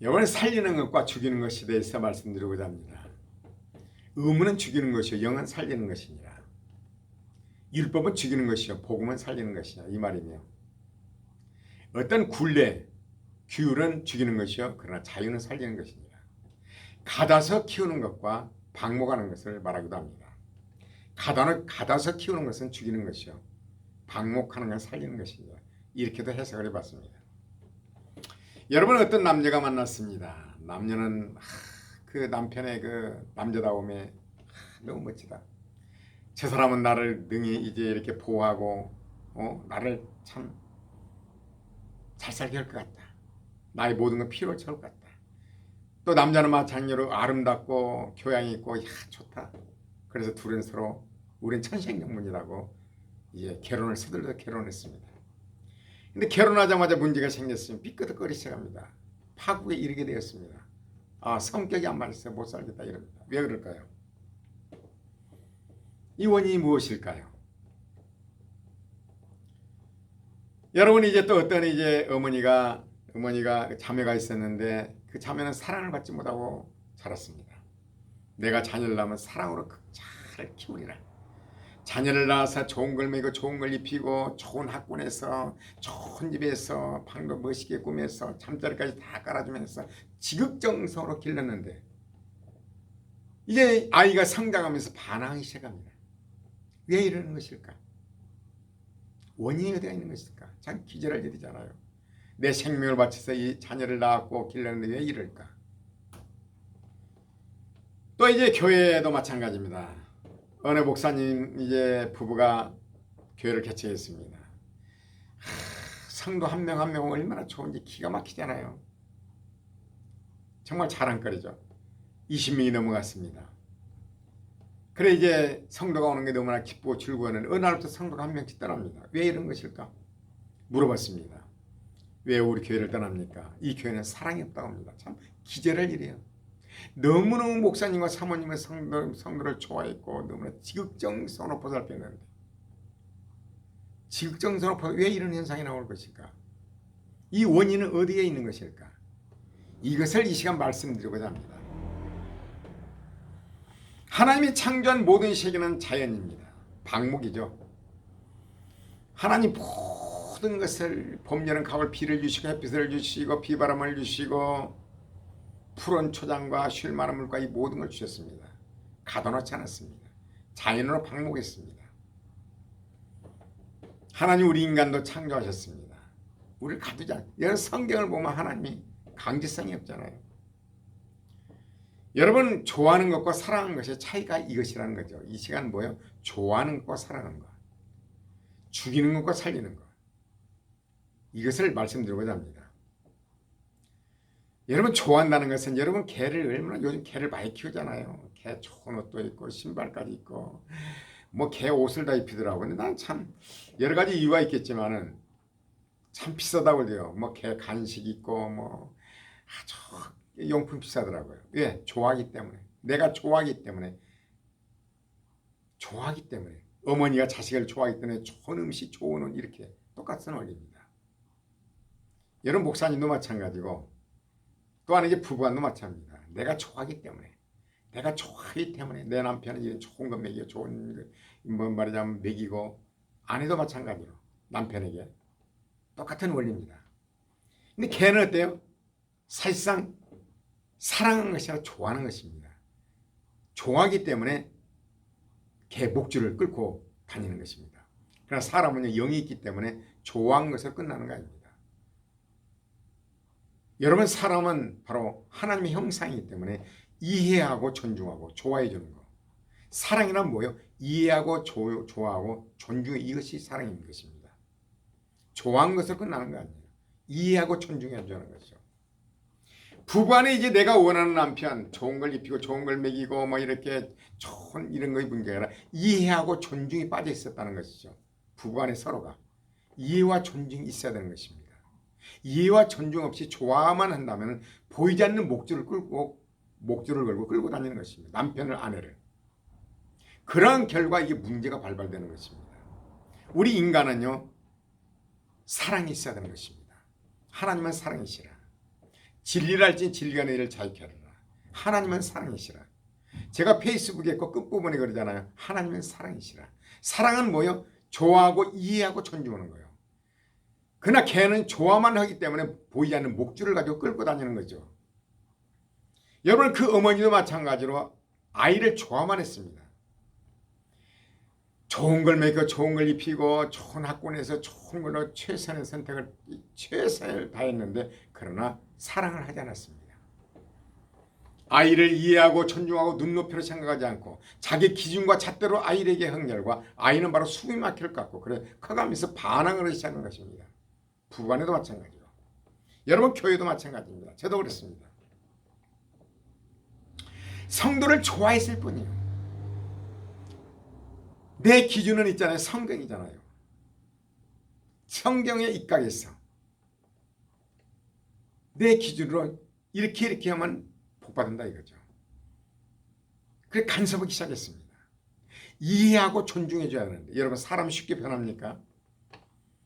이번에 살리는 것과 죽이는 것에 대해서 말씀드리고자 합니다. 의무는 죽이는 것이요 영은 살리는 것이니라. 율법은 죽이는 것이요 복음은 살리는 것이냐 이 말이며, 어떤 굴레 규율은 죽이는 것이요 그러나 자유는 살리는 것이니라. 가다서 키우는 것과 방목하는 것을 말하기도 합니다. 가다서 키우는 것은 죽이는 것이요 방목하는 것은 살리는 것이니라. 이렇게도 해석을 해봤습니다. 여러분, 어떤 남자가 만났습니다. 남녀는 그 남편의 그 남자다움에 너무 멋지다. 저 사람은 나를 능히 이제 이렇게 보호하고 나를 참 잘 살게 할 것 같다. 나의 모든 건 필요를 채울 것 같다. 또 남자는 마찬가지로 아름답고 교양이 있고 좋다. 그래서 둘은 서로 우린 천생연분이라고 이제 결혼을 서둘러 결혼했습니다. 근데 결혼하자마자 문제가 생겼으면 삐끗거리기 시작합니다. 파국에 이르게 되었습니다. 성격이 안 맞아서 못 살겠다 이럽니다. 왜 그럴까요? 이 원인이 무엇일까요? 여러분, 이제 또 어떤 이제 어머니가 자매가 있었는데 그 자매는 사랑을 받지 못하고 자랐습니다. 내가 자녀를 낳으면 사랑으로 잘 키우리라. 자녀를 낳아서 좋은 걸 먹이고 좋은 걸 입히고 좋은 학군에서 좋은 집에서 방도 멋있게 꾸며서 잠자리까지 다 깔아주면서 지극정성으로 길렀는데 이제 아이가 성장하면서 반항하기 시작합니다. 왜 이러는 것일까? 원인이 어디가 있는 것일까? 참 기절할 일이잖아요. 내 생명을 바쳐서 이 자녀를 낳았고 길렀는데 왜 이럴까? 또 이제 교회도 마찬가지입니다. 어느 목사님 이제 부부가 교회를 개최했습니다. 성도 한 명 한 명 얼마나 좋은지 기가 막히잖아요. 정말 자랑거리죠. 20명이 넘어갔습니다. 그래 이제 성도가 오는 게 너무나 기쁘고 즐거워하는 어느 날부터 성도가 한 명씩 떠납니다. 왜 이런 것일까? 물어봤습니다. 왜 우리 교회를 떠납니까? 이 교회는 사랑이 없다고 합니다. 참 기절할 일이에요. 너무너무 목사님과 사모님의 성도를 좋아했고 너무나 지극정성으로 보살폈는데 지극정성으로 왜 이런 현상이 나올 것일까? 이 원인은 어디에 있는 것일까? 이것을 이 시간 말씀드리고자 합니다. 하나님이 창조한 모든 세계는 자연입니다. 방목이죠. 하나님 모든 것을 봄, 여름, 가을 비를 주시고 햇빛을 주시고 비바람을 주시고 푸른 초장과 쉴 만한 물과 이 모든 걸 주셨습니다. 가둬놓지 않았습니다. 자연으로 방목했습니다. 하나님 우리 인간도 창조하셨습니다. 우리를 가두지 않아요. 여러분, 성경을 보면 하나님이 강제성이 없잖아요. 여러분, 좋아하는 것과 사랑하는 것의 차이가 이것이라는 거죠. 이 시간 뭐예요? 좋아하는 것과 사랑하는 것, 죽이는 것과 살리는 것, 이것을 말씀드리고자 합니다. 여러분, 좋아한다는 것은 여러분 개를 얼마나 요즘 개를 많이 키우잖아요. 개 좋은 옷도 있고 신발까지 있고 뭐 개 옷을 다 입히더라고요. 근데 난 참 여러 가지 이유가 있겠지만은 참 비싸다고 그래요. 뭐 개 간식 있고 뭐 아주 용품 비싸더라고요. 왜? 좋아하기 때문에. 내가 좋아하기 때문에. 어머니가 자식을 좋아하기 때문에 좋은 음식, 좋은 옷 이렇게 똑같은 원리입니다. 여러분, 목사님도 마찬가지고 또 하나 이제 부부간도 마찬가지입니다. 내가 좋아하기 때문에 내 남편은 이런 좋은 거 먹이고 좋은 뭐 말하자면 먹이고, 아내도 마찬가지로 남편에게 똑같은 원리입니다. 근데 걔는 어때요? 사실상 사랑하는 것이 아니라 좋아하는 것입니다. 좋아하기 때문에 개 목줄을 끌고 다니는 것입니다. 그러나 사람은 영이 있기 때문에 좋아하는 것으로 끝나는 거 아닙니다. 여러분, 사람은 바로 하나님의 형상이기 때문에 이해하고 존중하고 좋아해 주는 거. 사랑이란 뭐예요? 이해하고 좋아하고 존중해, 이것이 사랑인 것입니다. 좋아하는 것으로 끝나는 거 아니에요. 이해하고 존중해 주는 거죠. 부부 안에 이제 내가 원하는 남편, 좋은 걸 입히고 좋은 걸 먹이고 뭐 이렇게 좋은 이런 것이 문제가 아니라 이해하고 존중이 빠져 있었다는 것이죠. 부부 안에 서로가 이해와 존중이 있어야 되는 것입니다. 이해와 존중 없이 좋아만 한다면 보이지 않는 목줄을 걸고 끌고 다니는 것입니다. 남편을, 아내를. 그러한 결과 이게 문제가 발발되는 것입니다. 우리 인간은요, 사랑이 있어야 되는 것입니다. 하나님은 사랑이시라. 진리를 알지 진리가 너희를 자유케 하리라. 하나님은 사랑이시라. 제가 페이스북에 그 끝부분에 그러잖아요. 하나님은 사랑이시라. 사랑은 뭐요? 좋아하고 이해하고 존중하는 거예요. 그러나 걔는 좋아만 하기 때문에 보이지 않는 목줄을 가지고 끌고 다니는 거죠. 여러분 그 어머니도 마찬가지로 아이를 좋아만 했습니다. 좋은 걸 먹이고 좋은 걸 입히고 좋은 학군에서 좋은 걸로 최선의 선택을 최선을 다했는데 그러나 사랑을 하지 않았습니다. 아이를 이해하고 존중하고 눈높이로 생각하지 않고 자기 기준과 잣대로 아이에게 흥렬과 아이는 바로 숨이 막힐 것 같고 그래 커가면서 반항을 하기 시작한 것입니다. 부부간에도 마찬가지로 여러분 교회도 마찬가지입니다. 저도 그렇습니다. 성도를 좋아했을 뿐이에요. 내 기준은 있잖아요. 성경이잖아요. 성경에 입각해서 내 기준으로 이렇게 하면 복받는다 이거죠. 그래 간섭하기 시작했습니다. 이해하고 존중해 줘야 하는데 여러분 사람 쉽게 변합니까?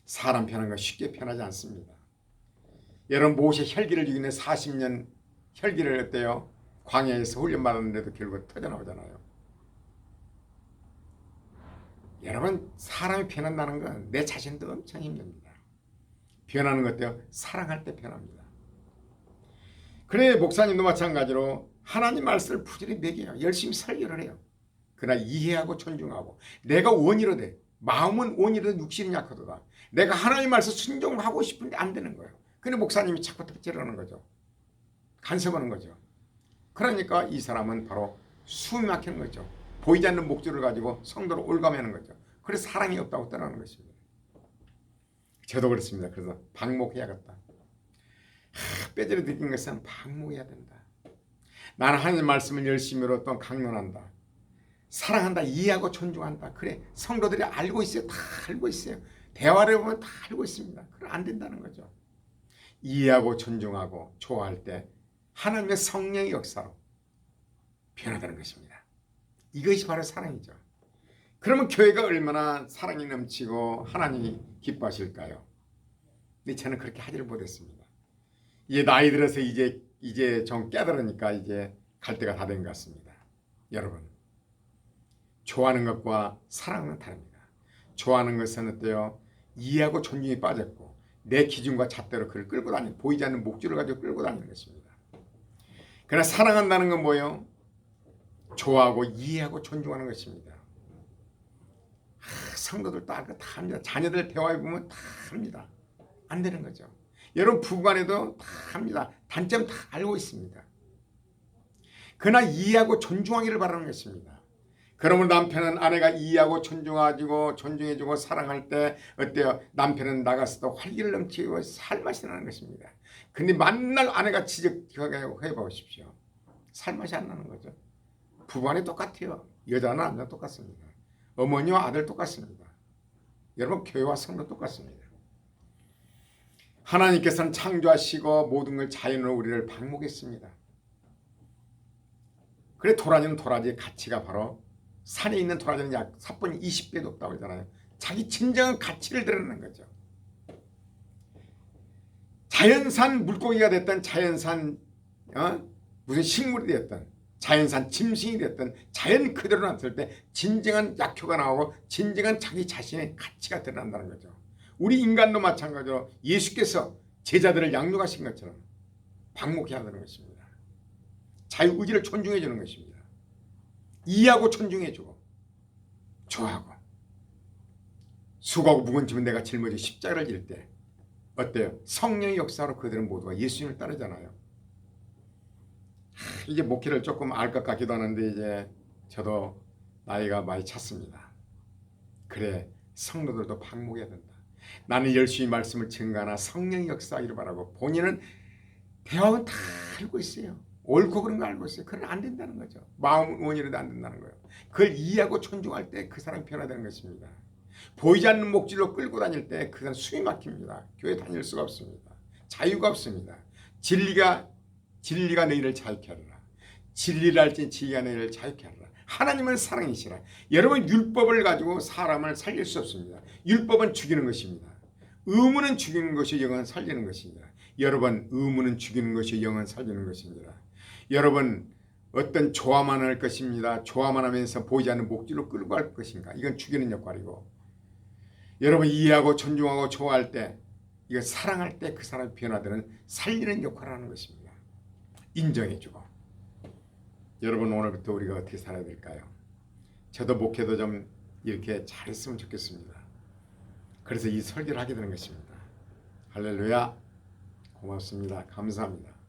사람 변한 거 쉽게 변하지 않습니다. 여러분 모세 혈기를 죽이는 40년 혈기를 했대요. 광야에서 훈련받았는데도 결국 터져나오잖아요. 여러분 사람이 변한다는 건 내 자신도 엄청 힘듭니다. 변하는 것 때요. 사랑할 때 변합니다. 그래 목사님도 마찬가지로 하나님 말씀을 부지런히 먹여요. 열심히 설교를 해요. 그러나 이해하고 존중하고 내가 원이로되 마음은 원이로되 육신이 약하도다. 내가 하나님 말씀 순종하고 싶은데 안 되는 거예요. 근데 목사님이 자꾸 덕질하는 거죠. 간섭하는 거죠. 그러니까 이 사람은 바로 숨이 막히는 거죠. 보이지 않는 목줄을 가지고 성도를 올가매는 거죠. 그래서 사랑이 없다고 떠나는 것입니다. 저도 그렇습니다. 그래서 방목해야겠다. 뼈저리 느낀 것은 방목해야 된다. 나는 하나님 말씀을 열심히로 또 강론한다. 사랑한다. 이해하고 존중한다. 그래 성도들이 알고 있어요. 다 알고 있어요. 대화를 보면 다 알고 있습니다. 그럼 안 된다는 거죠. 이해하고 존중하고 좋아할 때 하나님의 성령의 역사로 변화되는 것입니다. 이것이 바로 사랑이죠. 그러면 교회가 얼마나 사랑이 넘치고 하나님이 기뻐하실까요? 근데 저는 그렇게 하지를 못했습니다. 이제 나이 들어서 이제 좀 깨달으니까 이제 갈 때가 다 된 것 같습니다. 여러분 좋아하는 것과 사랑은 다릅니다. 좋아하는 것은 어때요? 이해하고 존중이 빠졌고 내 기준과 잣대로 그를 끌고 다니는 보이지 않는 목줄을 가지고 끌고 다니는 것입니다. 그러나 사랑한다는 건 뭐예요? 좋아하고 이해하고 존중하는 것입니다. 성도들 다 합니다. 자녀들 대화해보면 다 합니다. 안 되는 거죠. 여러분 부부간에도 다 합니다. 단점 다 알고 있습니다. 그러나 이해하고 존중하기를 바라는 것입니다. 그러면 남편은 아내가 이해하고 존중해주고 사랑할 때 어때요? 남편은 나가서도 활기를 넘치고 살맛이 나는 것입니다. 근데 만날 아내가 지적하게 해보십시오. 살맛이 안 나는 거죠. 부부간에 똑같아요. 여자나 남자 똑같습니다. 어머니와 아들 똑같습니다. 여러분 교회와 성도 똑같습니다. 하나님께서는 창조하시고 모든 걸 자연으로 우리를 방목했습니다. 그래 도라지는 도라지의 가치가 바로 산에 있는 도라지는 약 사뿐히 20배도 없다고 하잖아요. 자기 진정한 가치를 드러내는 거죠. 자연산 물고기가 됐든 자연산 무슨 식물이 됐든 자연산 짐승이 됐든 자연 그대로 나타날 때 진정한 약효가 나오고 진정한 자기 자신의 가치가 드러난다는 거죠. 우리 인간도 마찬가지로 예수께서 제자들을 양육하신 것처럼 방목해야 하는 것입니다. 자유의지를 존중해 주는 것입니다. 이해하고 존중해 주고 좋아하고 수고하고 무거운 짐은 내가 짊어지고 십자가를 질 때 어때요? 성령의 역사로 그들은 모두가 예수님을 따르잖아요. 이제 목회를 조금 알 것 같기도 하는데 이제 저도 나이가 많이 찼습니다. 그래 성도들도 방목해야 된다. 나는 열심히 말씀을 증가하나 성령의 역사하기를 바라고 본인은 대화는 다 알고 있어요. 옳고 그런 거 알고 있어요. 그건 안 된다는 거죠. 마음은 원이라도 안 된다는 거예요. 그걸 이해하고 존중할 때 그 사람이 변화되는 것입니다. 보이지 않는 목줄로 끌고 다닐 때 그 사람 숨이 막힙니다. 교회 다닐 수가 없습니다. 자유가 없습니다. 진리가 너희를 자유케 하리라. 진리를 알지 진리가 너희를 자유케 하리라. 하나님은 사랑이시라. 여러분 율법을 가지고 사람을 살릴 수 없습니다. 율법은 죽이는 것입니다. 의무는 죽이는 것이 영은 살리는 것입니다. 여러분, 의무는 죽이는 것이 영은 살리는 것입니다. 여러분, 어떤 좋아만 할 것입니다. 좋아만 하면서 보이지 않는 목줄로 끌고 갈 것인가? 이건 죽이는 역할이고, 여러분 이해하고 존중하고 좋아할 때, 이거 사랑할 때 그 사람이 변화되는 살리는 역할을 하는 것입니다. 인정해주고. 여러분, 오늘부터 우리가 어떻게 살아야 될까요? 저도 목회도 좀 이렇게 잘했으면 좋겠습니다. 그래서 이 설교를 하게 되는 것입니다. 할렐루야. 고맙습니다. 감사합니다.